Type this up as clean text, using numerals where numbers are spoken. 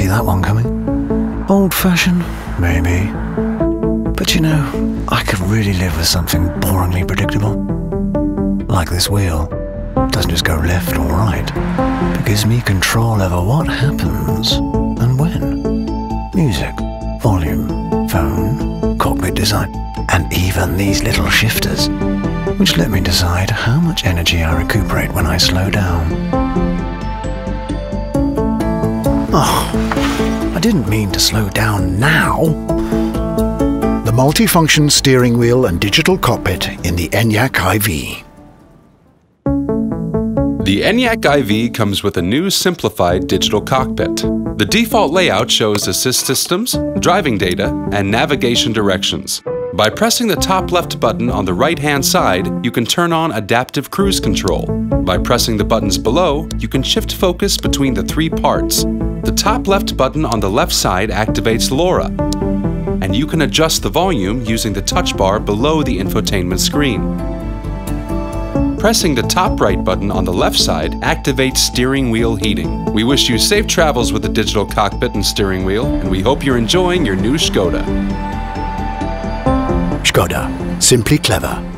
see that one coming. Old-fashioned? Maybe. But you know, I could really live with something boringly predictable. Like this wheel. Doesn't just go left or right. It gives me control over what happens and when. Music, volume, phone, cockpit design, and even these little shifters, which let me decide how much energy I recuperate when I slow down. Oh, I didn't mean to slow down now. The multifunction steering wheel and digital cockpit in the ENYAQ IV. The ENYAQ IV comes with a new simplified digital cockpit. The default layout shows assist systems, driving data, and navigation directions. By pressing the top left button on the right-hand side, you can turn on adaptive cruise control. By pressing the buttons below, you can shift focus between the three parts. The top left button on the left side activates LoRa, and you can adjust the volume using the touch bar below the infotainment screen. Pressing the top right button on the left side activates steering wheel heating. We wish you safe travels with the digital cockpit and steering wheel, and we hope you're enjoying your new Škoda. Škoda. Simply clever.